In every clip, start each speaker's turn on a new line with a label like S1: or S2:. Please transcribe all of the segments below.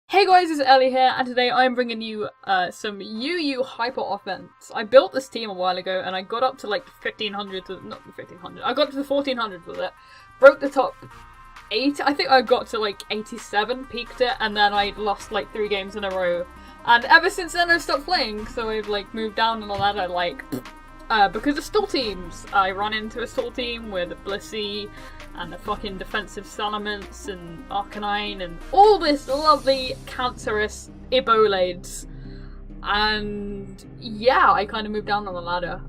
S1: Hey guys, it's Ellie here, and today I'm bringing you some UU Hyper Offense. I built this team a while ago, and I got up to like 1500, not 1500, I got to the 1400 with it, broke the top 8, I think I got to like 87, peaked it, and then I lost like 3 games in a row. And ever since then I've stopped playing, so I've like moved down on the ladder like, because of stall teams. I run into a stall team with Blissey, and the fucking defensive Salamence and Arcanine and all this lovely cancerous Ibolades. And yeah, I kind of moved down on the ladder.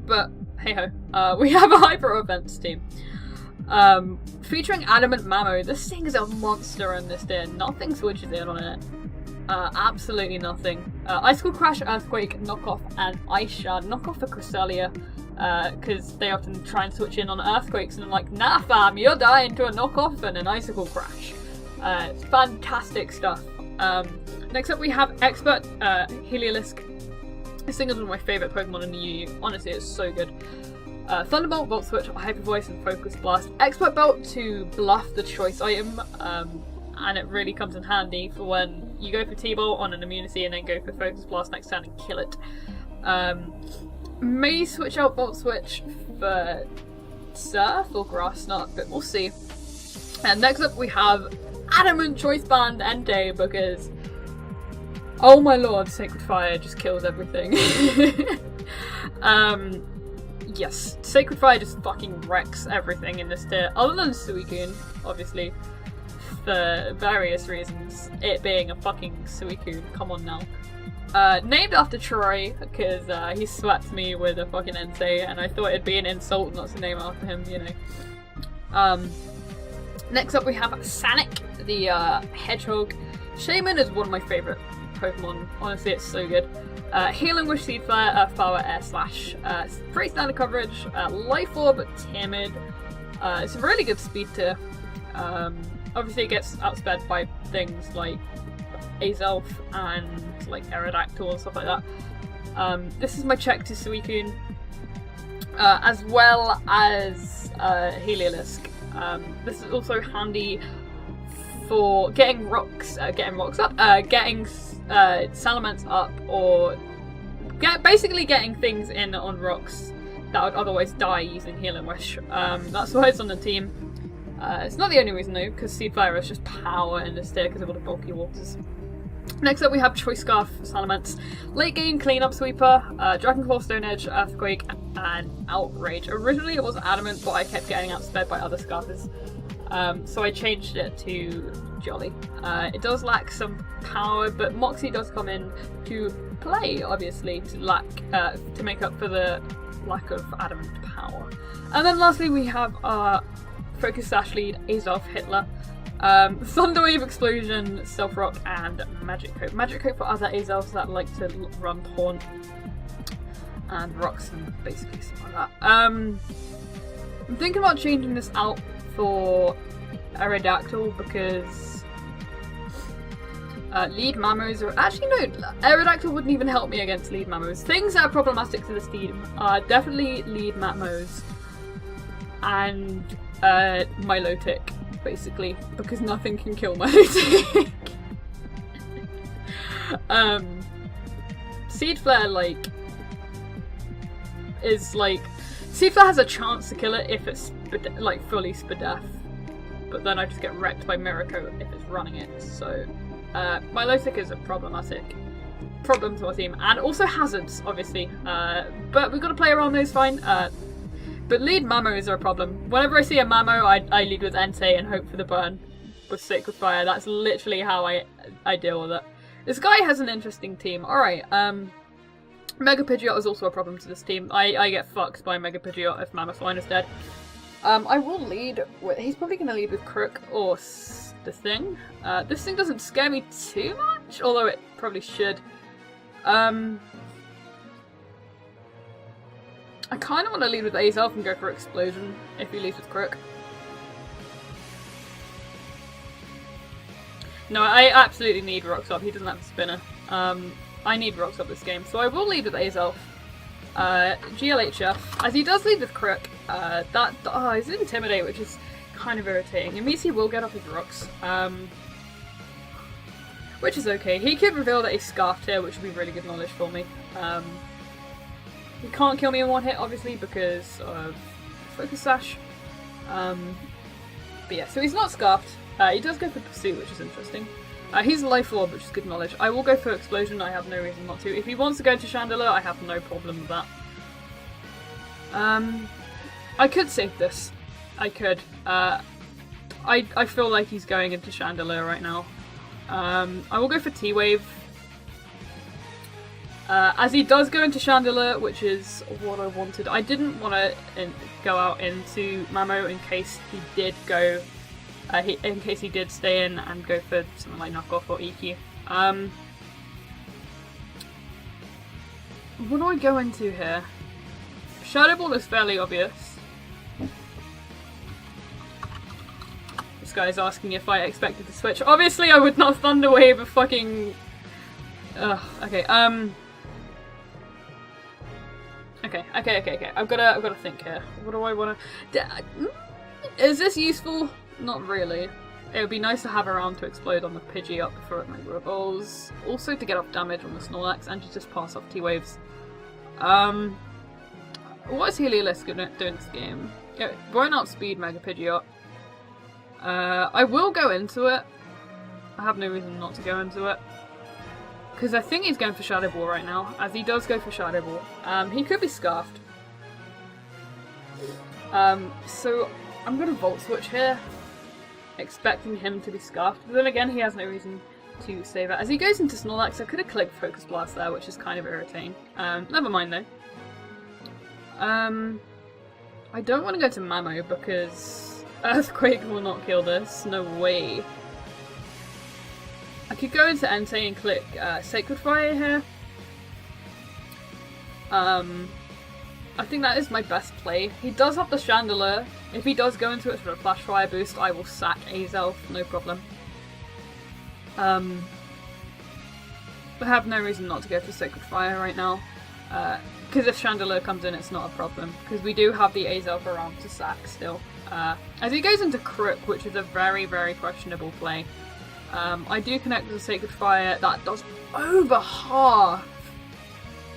S1: But hey ho, we have a Hyper Offense team. Featuring Adamant Mamo. This thing is a monster in this tier. Nothing switches in on it. Absolutely nothing. Icicle Crash, Earthquake, Knockoff, and Ice Shard. Knockoff for Cresselia. Because they often try and switch in on Earthquakes, and I'm like, nah fam, you're dying to a Knockoff and an Icicle Crash. It's fantastic stuff. Next up we have Expert Heliolisk. This thing is one of my favourite Pokemon in the UU. Honestly, it's so good. Thunderbolt, Volt Switch, Hyper Voice, and Focus Blast. Expert Belt to bluff the choice item, and it really comes in handy for when you go for T-Bolt on an immunity and then go for Focus Blast next turn and kill it. May switch out Volt Switch for Surf or Grass Knot, but we'll see. And next up we have Adamant Choice Band Entei, because oh my lord, Sacred Fire just kills everything. Yes, Sacred Fire just fucking wrecks everything in this tier, other than Suicune, obviously, for various reasons, it being a fucking Suicune, come on now. Named after Troy, because he swept me with a fucking Entei, and I thought it'd be an insult not to name after him, you know. Next up we have Sanic, the Hedgehog. Shaman is one of my favourite Pokemon, honestly it's so good. Healing Wish, Seed Flare, Earth Power, Air Slash, pretty standard coverage, Life Orb, Timid. It's a really good speed tier. Obviously it gets outsped by things like Azelf and like Aerodactyl and stuff like that. This is my check to Suicune, as well as Heliolisk. This is also handy for getting rocks up, getting Salamence up, or basically getting things in on rocks that would otherwise die using Healing Wish. That's why it's on the team. It's not the only reason though, because Seed Flare is just power in this tier because of all the bulky waters. Next up we have Choice Scarf, Salamence, Late Game Cleanup Sweeper, Dragonclaw, Stone Edge, Earthquake, and Outrage. Originally it was Adamant, but I kept getting outsped by other Scarfers, so I changed it to Jolly. It does lack some power, but Moxie does come in to play, obviously, to make up for the lack of Adamant power. And then lastly we have our Focus Sash lead, Azelf, Hitler. Thunderwave, Explosion, Stealth Rock, and Magic Coat. Magic Coat for other Azelfs that like to run Taunt and Rocks and basically stuff like that. I'm thinking about changing this out for Aerodactyl because lead Mamos are actually no, Aerodactyl wouldn't even help me against lead Mamos. Things that are problematic to this team are definitely lead Matmos and Milotic. Basically, because nothing can kill Milotic. Seed Flare, Seed Flare has a chance to kill it if it's fully Spadef, but then I just get wrecked by Miracle if it's running it. So Milotic is a problematic problem to our team, and also hazards, obviously. But we've got to play around those fine. But lead Mamos are a problem. Whenever I see a Mamo, I lead with Entei and hope for the burn with Sacred Fire. That's literally how I deal with it. This guy has an interesting team. Alright, Mega Pidgeot is also a problem to this team. I get fucked by Mega Pidgeot if Mamoswine is dead. I will lead with... He's probably going to lead with Crook or the Thing. This thing doesn't scare me too much, although it probably should. I kind of want to lead with Azelf and go for Explosion if he leads with Crook. No, I absolutely need Rocks Up. He doesn't have a spinner. I need Rocks Up this game, so I will lead with Azelf. GLHF, as he does lead with Crook. He's Intimidate, which is kind of irritating. It means he will get off his rocks. which is okay. He could reveal that he's scarfed here, which would be really good knowledge for me. He can't kill me in one hit, obviously, because of Focus Sash. But yeah, so he's not scarfed. He does go for Pursuit, which is interesting. He's Life Orb, which is good knowledge. I will go for Explosion, I have no reason not to. If he wants to go to Chandelier, I have no problem with that. I could save this. I could. I feel like he's going into Chandelier right now. I will go for T-Wave. As he does go into Chandelier, which is what I wanted. I didn't want to go out into Mamo in case he did go, in case he did stay in and go for something like Knockoff or EQ. What do I go into here? Shadow Ball is fairly obvious. This guy's asking if I expected to switch. Obviously I would not Thunder Wave a fucking... okay, Okay. I've gotta think here. What do I wanna... Is this useful? Not really. It would be nice to have around to explode on the Pidgey up before it makes Balls. Also to get off damage on the Snorlax and to just pass off T-Waves. What is Heliolisk gonna do in this game? Yeah, why not speed Mega Pidgeot? I will go into it. I have no reason not to go into it. Because I think he's going for Shadow Ball right now, as he does go for Shadow Ball. He could be Scarfed. So I'm going to Volt Switch here, expecting him to be Scarfed. But then again, he has no reason to save it. As he goes into Snorlax, I could have clicked Focus Blast there, which is kind of irritating. Never mind though. I don't want to go to Mamo because Earthquake will not kill this. No way. I could go into Entei and click Sacred Fire here. I think that is my best play. He does have the Chandelier. If he does go into it for a Flash Fire boost, I will sack Azelf, no problem. I have no reason not to go for Sacred Fire right now. Because if Chandelier comes in, it's not a problem. Because we do have the Azelf around to sack still. As he goes into Crook, which is a very, very questionable play. I do connect with the Sacred Fire. That does over half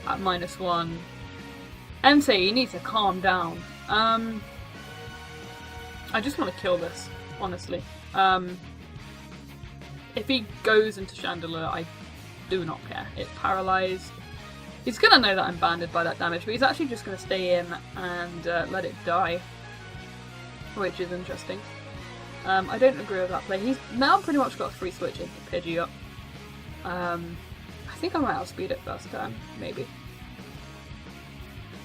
S1: at -1. Entei, you need to calm down. I just want to kill this, honestly. If he goes into Chandelier, I do not care. It's paralysed. He's going to know that I'm banded by that damage, but he's actually just going to stay in and let it die. Which is interesting. I don't agree with that play. He's now pretty much got a free switch into Pidgeot. I think I might outspeed it first time, maybe.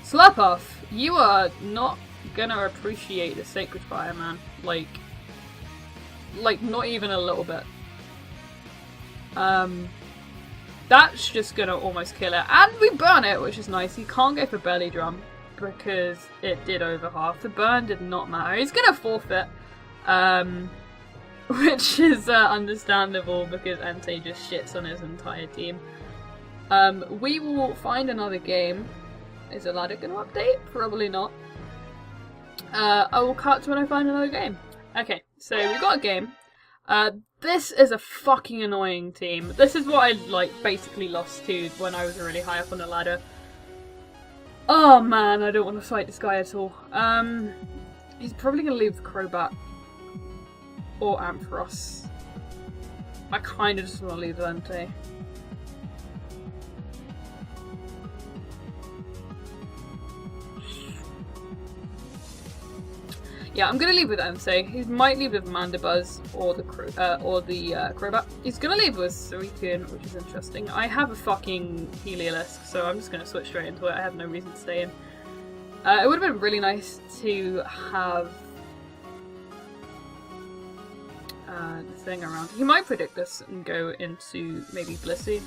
S1: Slap Off! You are not gonna appreciate the Sacred Fire, man. Like not even a little bit. That's just gonna almost kill it. And we burn it, which is nice. He can't go for Belly Drum because it did over half. The burn did not matter. He's gonna forfeit. Which is understandable because Entei just shits on his entire team. We will find another game. Is Ladder going to update? Probably not. I will cut to when I find another game. Okay, so we got a game. This is a fucking annoying team. This is what I basically lost to when I was really high up on the ladder. Oh man, I don't want to fight this guy at all. He's probably going to leave the Crobat. Or Ampharos. I kind of just want to leave Entei. Yeah, I'm gonna leave with Entei. He might leave with Mandibuzz or the Crobat. He's gonna leave with Suicune, which is interesting. I have a fucking Heliolisk, so I'm just gonna switch straight into it. I have no reason to stay in. It would have been really nice to have the thing around. He might predict this and go into maybe Blissey.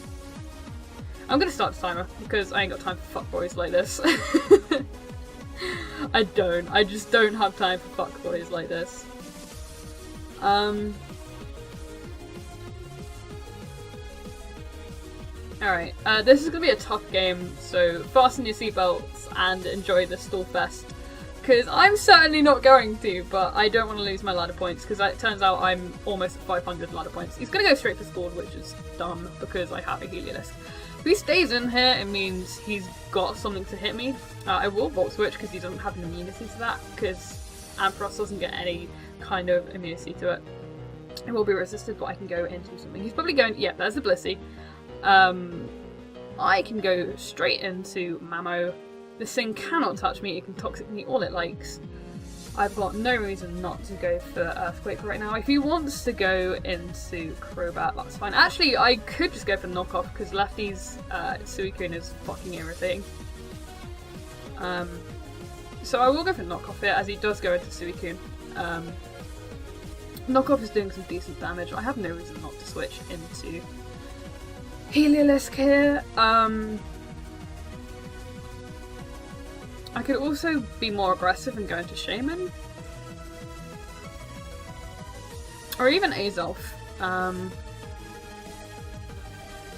S1: I'm gonna start the timer because I ain't got time for fuckboys like this. I just don't have time for fuckboys like this. Alright, this is gonna be a tough game, so fasten your seatbelts and enjoy the Stallfest. because I'm certainly not going to, but I don't want to lose my ladder points because it turns out I'm almost at 500 ladder points. He's going to go straight for Scald, which is dumb because I have a Heliolisk. If he stays in here, it means he's got something to hit me. I will Volt Switch because he doesn't have an immunity to that, because Ampharos doesn't get any kind of immunity to it. It will be resisted, but I can go into something. He's probably going... Yeah, there's a Blissey. I can go straight into Mamo. This thing cannot touch me. It can toxic me all it likes. I've got no reason not to go for Earthquake right now. If he wants to go into Crobat, that's fine. Actually, I could just go for Knockoff because Lefty's Suicune is fucking irritating. So I will go for Knockoff here, as he does go into Suicune. Knockoff is doing some decent damage. I have no reason not to switch into Heliolisk here. I could also be more aggressive and go into Shaman. Or even Azelf.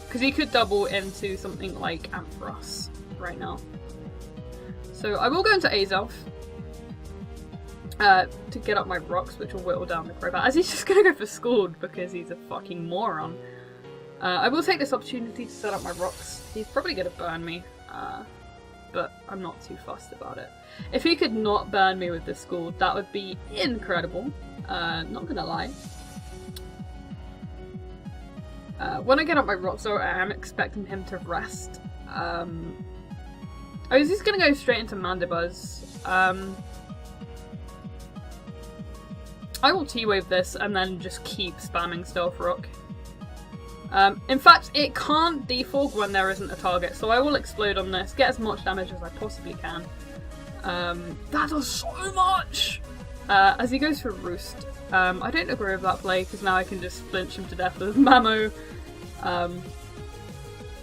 S1: Because he could double into something like Ampharos right now. So I will go into Azelf. To get up my rocks, which will whittle down the Crobat, as he's just gonna go for Scald because he's a fucking moron. I will take this opportunity to set up my rocks. He's probably gonna burn me, but I'm not too fussed about it. If he could not burn me with this Scald, that would be incredible. Not gonna lie. When I get up my rocks, though, I am expecting him to rest. Oh, is he gonna go straight into Mandibuzz? I will T-Wave this and then just keep spamming Stealth Rock. In fact, it can't defog when there isn't a target, so I will explode on this, get as much damage as I possibly can. That does so much! As he goes for Roost. I don't agree with that play, because now I can just flinch him to death with Mamo.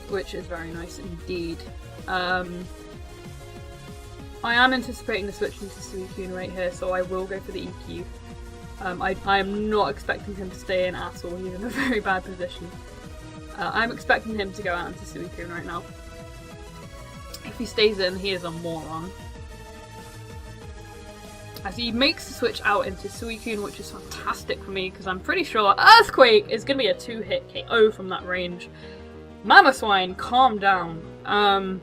S1: Which is very nice indeed. I am anticipating the switch into Suicune right here, so I will go for the EQ. I am not expecting him to stay in at all. He's in a very bad position. I'm expecting him to go out into Suicune right now. If he stays in, he is a moron. As he makes the switch out into Suicune, which is fantastic for me because I'm pretty sure Earthquake is going to be a 2-hit KO from that range. Mamoswine, calm down. I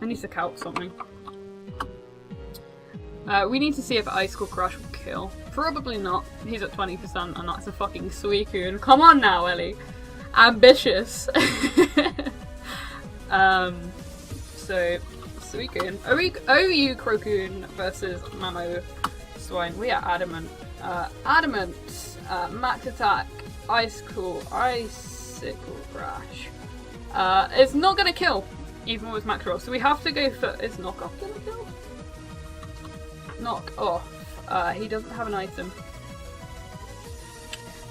S1: need to calc something. We need to see if Icicle Crush will kill. Probably not. He's at 20% and that's a fucking Suicune. Come on now, Ellie. Ambitious. So, Suicune. OU Crocoon versus Mamoswine. We are Adamant. Adamant. Max Attack. Icicle Crash. It's not gonna kill, even with Max Roll. So we have to go for... Is Knockoff gonna kill? Knock off. He doesn't have an item.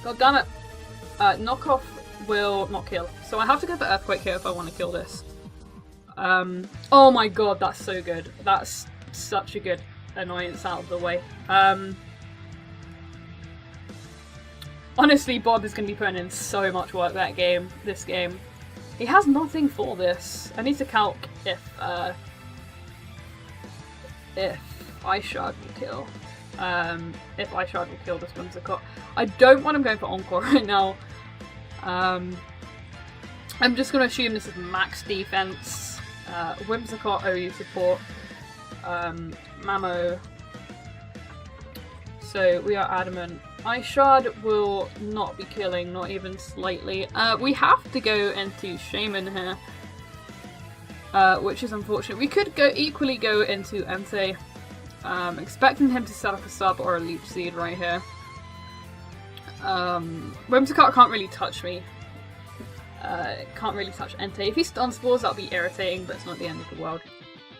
S1: God damn it. Knockoff will not kill. So I have to go for Earthquake here if I want to kill this. Oh my god, that's so good. That's such a good annoyance out of the way. Honestly, Bob is going to be putting in so much work this game. He has nothing for this. I need to calc if Ice-Shard will kill. If Ice-Shard will kill this Whimsicott. I don't want him going for Encore right now. I'm just going to assume this is max defense. Whimsicott, OU support. Mamo. So we are Adamant. Ice-Shard will not be killing, not even slightly. We have to go into Shaman here. Which is unfortunate. We could equally go into Entei. Expecting him to set up a sub or a Leech Seed right here. Whimsicott can't really touch me. Can't really touch Entei. If he stun spores, that'll be irritating, but it's not the end of the world.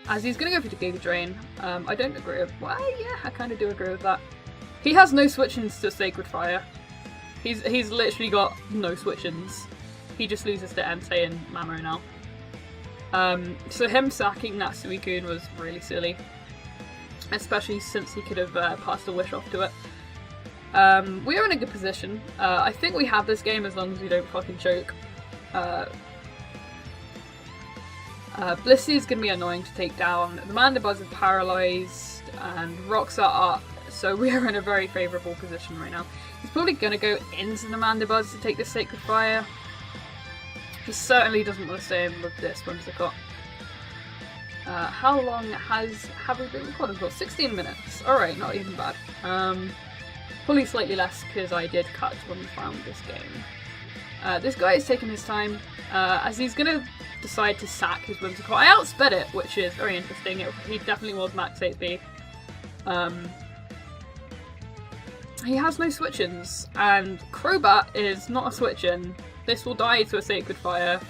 S1: As he's gonna go for the Giga Drain. I don't agree with... Well, yeah, I kind of do agree with that. He has no switch-ins to Sacred Fire. He's literally got no switch-ins. He just loses to Entei and Mamo now. So him sacking that Suicune was really silly. Especially since he could have passed a wish off to it. We are in a good position. I think we have this game as long as we don't fucking choke. Blissey is going to be annoying to take down. The Mandibuzz is paralysed and rocks are up, so we are in a very favourable position right now. He's probably going to go into the Mandibuzz to take the Sacred Fire. He certainly doesn't want to stay in with this Whimsicott. How long have we been recording for? 16 minutes. Alright, not even bad. Probably slightly less because I did cut when we found this game. This guy is taking his time, as he's going to decide to sack his Whimsicott. I outsped it, which is very interesting. He definitely was max HP. He has no switch-ins, and Crobat is not a switch-in. This will die to a Sacred Fire.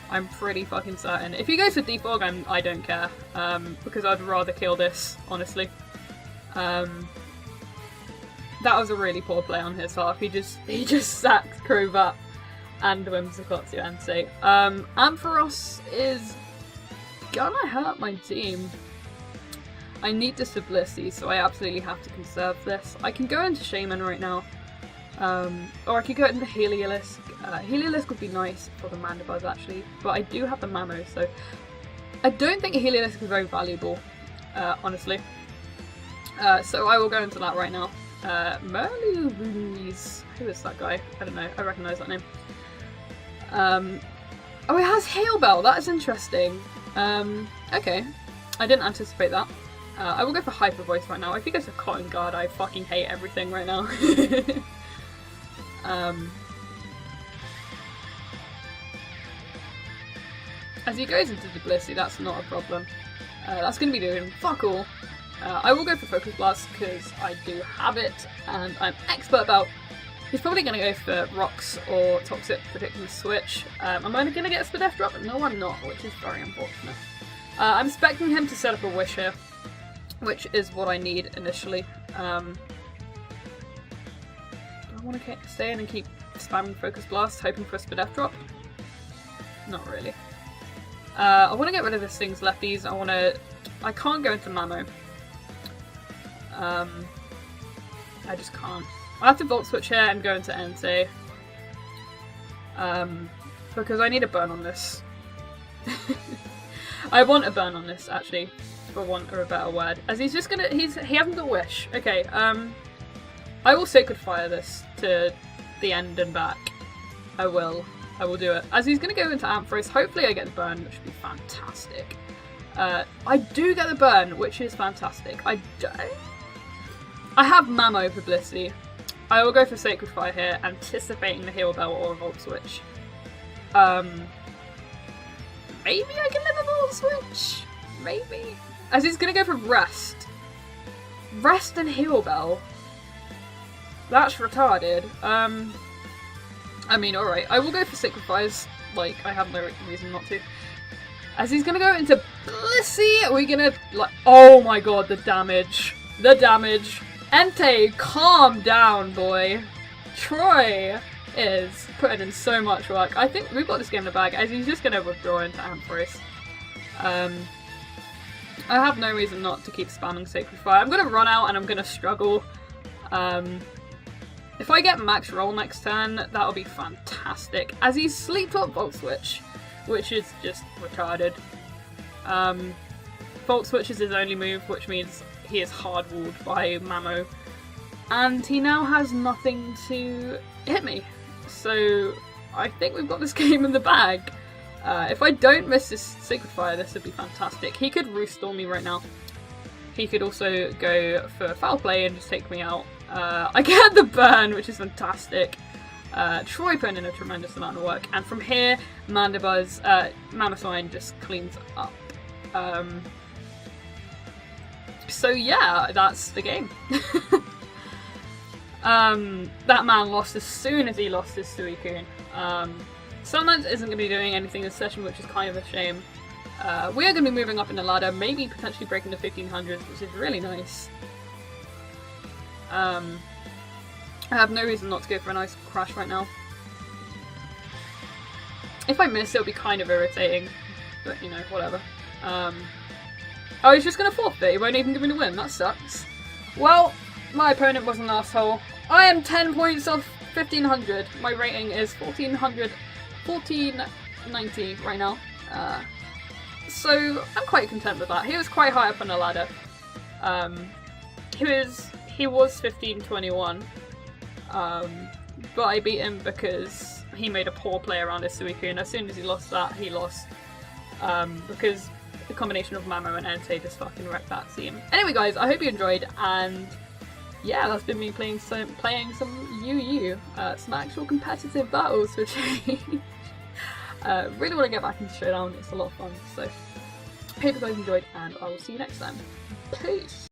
S1: I'm pretty fucking certain. If he goes for Defog, I don't care, because I'd rather kill this, honestly. That was a really poor play on his half. He just sacked Crobat and Whimsicott to Entei. Ampharos is gonna hurt my team. I need this for Blissey, so I absolutely have to conserve this. I can go into Shaman right now, or I could go into Heliolisk. Heliolisk would be nice for the Mandibuzz actually, but I do have the Mamo, so I don't think Heliolisk is very valuable, honestly. So I will go into that right now. Merluis, who is that guy? I don't know, I recognise that name. Oh, it has Hail Bell, that is interesting. Okay, I didn't anticipate that. I will go for Hyper Voice right now. If he goes for Cotton Guard, I fucking hate everything right now. As he goes into the Blissey, that's not a problem. That's going to be doing fuck all. I will go for Focus Blast because I do have it and I'm expert about. He's probably going to go for Rocks or Toxic, predicting the switch. Am I going to get a Spadef drop? No, I'm not, which is very unfortunate. I'm expecting him to set up a Wish here, which is what I need initially. Do I want to stay in and keep spamming Focus Blast, hoping for a Spadef drop? Not really. I want to get rid of this thing's lefties. I can't go into Mamo. I just can't. I have to Volt Switch here and go into Entei. Because I need a burn on this. I want a burn on this, actually, for want of a better word. As he's just gonna, he hasn't got Wish. Okay, I will Sacred Fire this to the end and back. I will do it. As he's gonna go into Ampharos, hopefully I get the burn, which would be fantastic. I do get the burn, which is fantastic. I have Mamo for Blissey. I will go for Sacred Fire here, anticipating the Heal Bell or a Volt Switch. Maybe I can live a Volt Switch? Maybe. As he's gonna go for Rest. Rest and Heal Bell? That's retarded. I mean, alright. I will go for Sacrifice. Like, I have no reason not to. As he's gonna go into Blissey, we're gonna, like, oh my god, the damage. The damage. Entei, calm down, boy. Troy is putting in so much work. I think we've got this game in the bag, as he's just gonna withdraw into Ampharos. I have no reason not to keep spamming Sacred Fire. I'm gonna run out and I'm gonna struggle. If I get max roll next turn, that'll be fantastic. As he's Sleep Talk Volt Switch, which is just retarded. Volt Switch is his only move, which means he is hard-walled by Mamo. And he now has nothing to hit me. So I think we've got this game in the bag. If I don't miss this Sacred Fire, this would be fantastic. He could Roost Storm me right now. He could also go for Foul Play and just take me out. I get the burn, which is fantastic. Troy putting in a tremendous amount of work. And from here, Mamoswine just cleans up. So yeah, that's the game. That man lost as soon as he lost his Suicune. Sunlands isn't going to be doing anything this session, which is kind of a shame. We are going to be moving up in the ladder, maybe potentially breaking the 1500s, which is really nice. I have no reason not to go for a nice crash right now. If I miss, it'll be kind of irritating, but you know, whatever. Oh, he's just going to forfeit. He won't even give me the win. That sucks. Well, my opponent was an asshole. I am 10 points off 1500. My rating is 1490 right now. So I'm quite content with that. He was quite high up on the ladder. He was 15-21, but I beat him because he made a poor play around his Suicune. As soon as he lost that, he lost. Because the combination of Mamo and Entei just fucking wrecked that team. Anyway guys, I hope you enjoyed, and yeah, that's been me playing some UU, some actual competitive battles for change. Really want to get back into Showdown, it's a lot of fun, so hope you guys enjoyed, and I will see you next time. Peace!